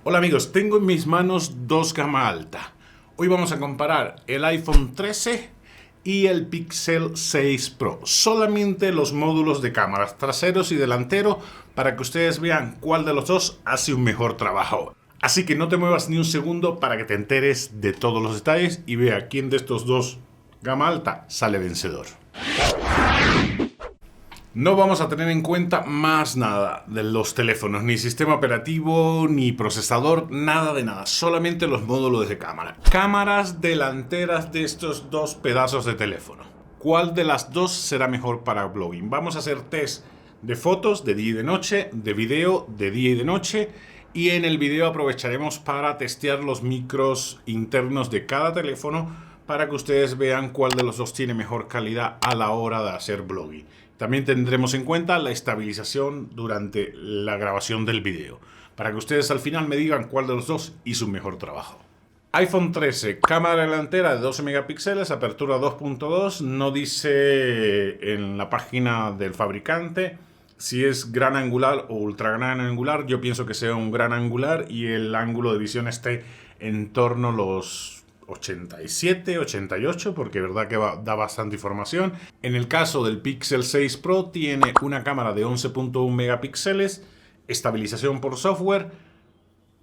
Hola amigos, tengo en mis manos dos gama alta. Hoy vamos a comparar el iPhone 13 y el Pixel 6 Pro. Solamente los módulos de cámaras traseros y delantero para que ustedes vean cuál de los dos hace un mejor trabajo. Así que no te muevas ni un segundo para que te enteres de todos los detalles y vea quién de estos dos gama alta sale vencedor. No vamos a tener en cuenta más nada de los teléfonos, ni sistema operativo, ni procesador, nada de nada. Solamente los módulos de cámara. Cámaras delanteras de estos dos pedazos de teléfono. ¿Cuál de las dos será mejor para blogging? Vamos a hacer test de fotos de día y de noche, de video de día y de noche. Y en el video aprovecharemos para testear los micros internos de cada teléfono para que ustedes vean cuál de los dos tiene mejor calidad a la hora de hacer blogging. También tendremos en cuenta la estabilización durante la grabación del video, para que ustedes al final me digan cuál de los dos hizo un mejor trabajo. iPhone 13, cámara delantera de 12 megapíxeles, apertura 2.2, no dice en la página del fabricante si es gran angular o ultra gran angular. Yo pienso que sea un gran angular y el ángulo de visión esté en torno a los 87, 88, porque es verdad que da bastante información. En el caso del Pixel 6 Pro tiene una cámara de 11.1 megapíxeles, estabilización por software,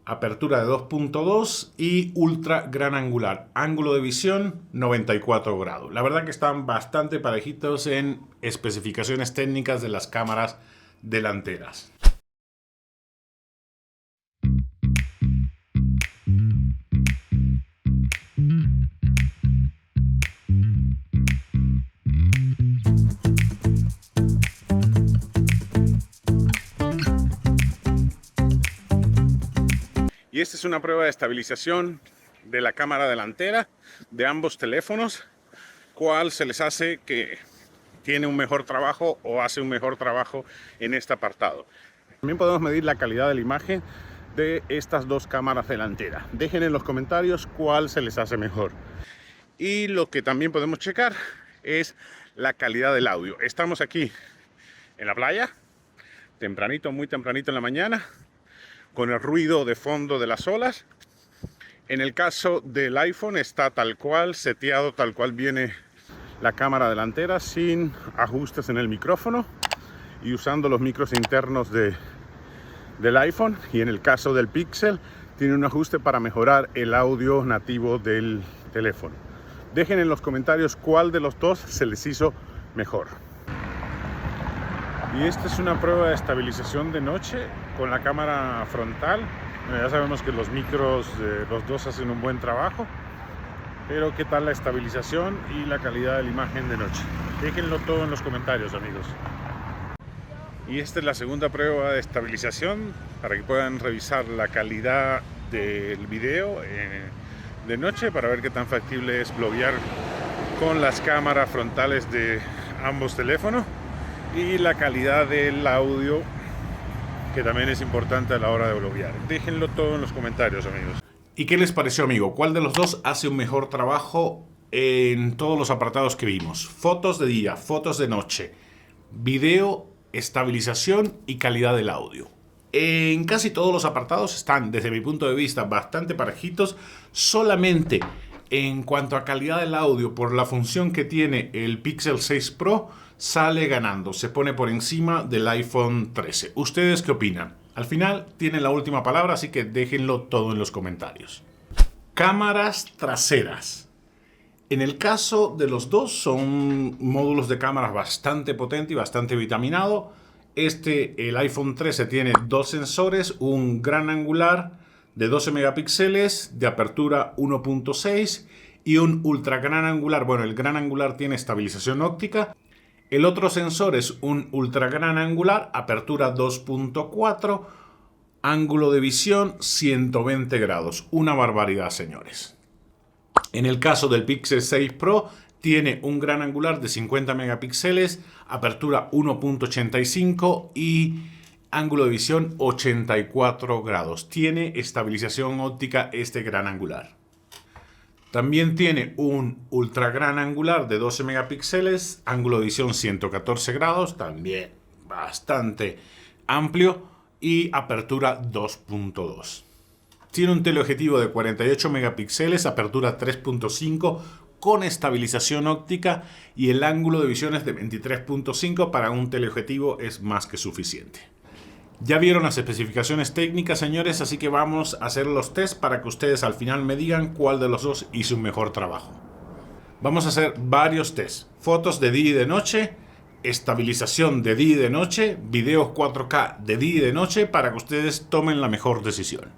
apertura de 2.2 y ultra gran angular, ángulo de visión 94 grados. La verdad que están bastante parejitos en especificaciones técnicas de las cámaras delanteras. Y esta es una prueba de estabilización de la cámara delantera de ambos teléfonos. ¿Cuál se les hace que tiene un mejor trabajo o hace un mejor trabajo en este apartado? También podemos medir la calidad de la imagen de estas dos cámaras delanteras. Dejen en los comentarios cuál se les hace mejor. Y lo que también podemos checar es la calidad del audio. Estamos aquí en la playa, tempranito, muy tempranito en la mañana, con el ruido de fondo de las olas. En el caso del iPhone está tal cual, seteado tal cual viene la cámara delantera, sin ajustes en el micrófono y usando los micros internos del iPhone. Y en el caso del Pixel tiene un ajuste para mejorar el audio nativo del teléfono. Dejen en los comentarios cuál de los dos se les hizo mejor. Y esta es una prueba de estabilización de noche con la cámara frontal. Bueno, ya sabemos que los micros de los dos hacen un buen trabajo, pero ¿qué tal la estabilización y la calidad de la imagen de noche? Déjenlo todo en los comentarios, amigos. Y esta es la segunda prueba de estabilización para que puedan revisar la calidad del video de noche para ver qué tan factible es bloguear con las cámaras frontales de ambos teléfonos. Y la calidad del audio, que también es importante a la hora de bloguear. Déjenlo todo en los comentarios, amigos. ¿Y qué les pareció, amigo? ¿Cuál de los dos hace un mejor trabajo en todos los apartados que vimos? Fotos de día, fotos de noche, video, estabilización y calidad del audio. En casi todos los apartados están, desde mi punto de vista, bastante parejitos. Solamente en cuanto a calidad del audio, por la función que tiene el Pixel 6 Pro, sale ganando, se pone por encima del iPhone 13. ¿Ustedes qué opinan? Al final tienen la última palabra, así que déjenlo todo en los comentarios. Cámaras traseras. En el caso de los dos son módulos de cámaras bastante potente y bastante vitaminado. El iPhone 13 tiene dos sensores, un gran angular de 12 megapíxeles, de apertura 1.6 y un ultra gran angular. Bueno, el gran angular tiene estabilización óptica. El otro sensor es un ultra gran angular, apertura 2.4, ángulo de visión 120 grados. Una barbaridad, señores. En el caso del Pixel 6 Pro, tiene un gran angular de 50 megapíxeles, apertura 1.85 y ángulo de visión 84 grados. Tiene estabilización óptica este gran angular. También tiene un ultra gran angular de 12 megapíxeles, ángulo de visión 114 grados, también bastante amplio, y apertura 2.2. Tiene un teleobjetivo de 48 megapíxeles, apertura 3.5 con estabilización óptica y el ángulo de visión es de 23.5. Para un teleobjetivo es más que suficiente. Ya vieron las especificaciones técnicas, señores, así que vamos a hacer los tests para que ustedes al final me digan cuál de los dos hizo un mejor trabajo. Vamos a hacer varios tests: fotos de día y de noche, estabilización de día y de noche, videos 4K de día y de noche, para que ustedes tomen la mejor decisión.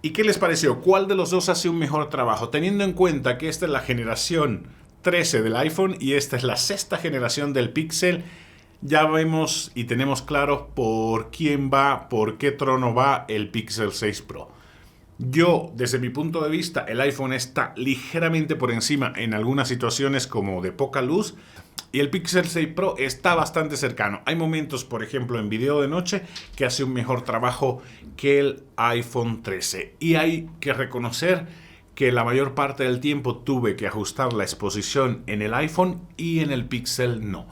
¿Y qué les pareció? ¿Cuál de los dos hace un mejor trabajo? Teniendo en cuenta que esta es la generación 13 del iPhone y esta es la sexta generación del Pixel, ya vemos y tenemos claro por quién va, por qué trono va el Pixel 6 Pro. Yo, desde mi punto de vista, el iPhone está ligeramente por encima en algunas situaciones como de poca luz, Y el Pixel 6 Pro está bastante cercano. Hay momentos, por ejemplo, en video de noche, que hace un mejor trabajo que el iPhone 13. Y hay que reconocer que la mayor parte del tiempo tuve que ajustar la exposición en el iPhone y en el Pixel no.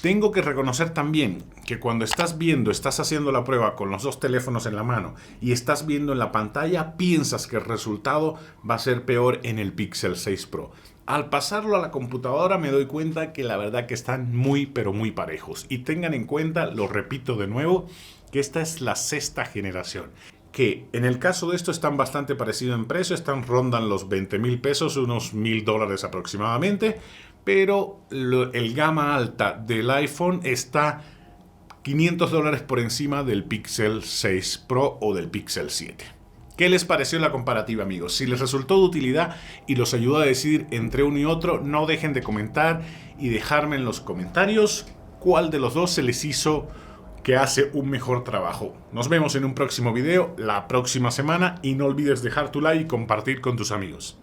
Tengo que reconocer también que cuando estás haciendo la prueba con los dos teléfonos en la mano y estás viendo en la pantalla, piensas que el resultado va a ser peor en el Pixel 6 Pro. Al pasarlo a la computadora me doy cuenta que la verdad que están muy pero muy parejos. Y tengan en cuenta, lo repito de nuevo, que esta es la 6ª generación. Que en el caso de esto están bastante parecidos en precio, rondan los 20.000 pesos, unos $1.000 aproximadamente, pero el gama alta del iPhone está $500 por encima del Pixel 6 Pro o del Pixel 7. ¿Qué les pareció la comparativa, amigos? Si les resultó de utilidad y los ayudó a decidir entre uno y otro, no dejen de comentar y dejarme en los comentarios cuál de los dos se les hizo que hace un mejor trabajo. Nos vemos en un próximo video la próxima semana y no olvides dejar tu like y compartir con tus amigos.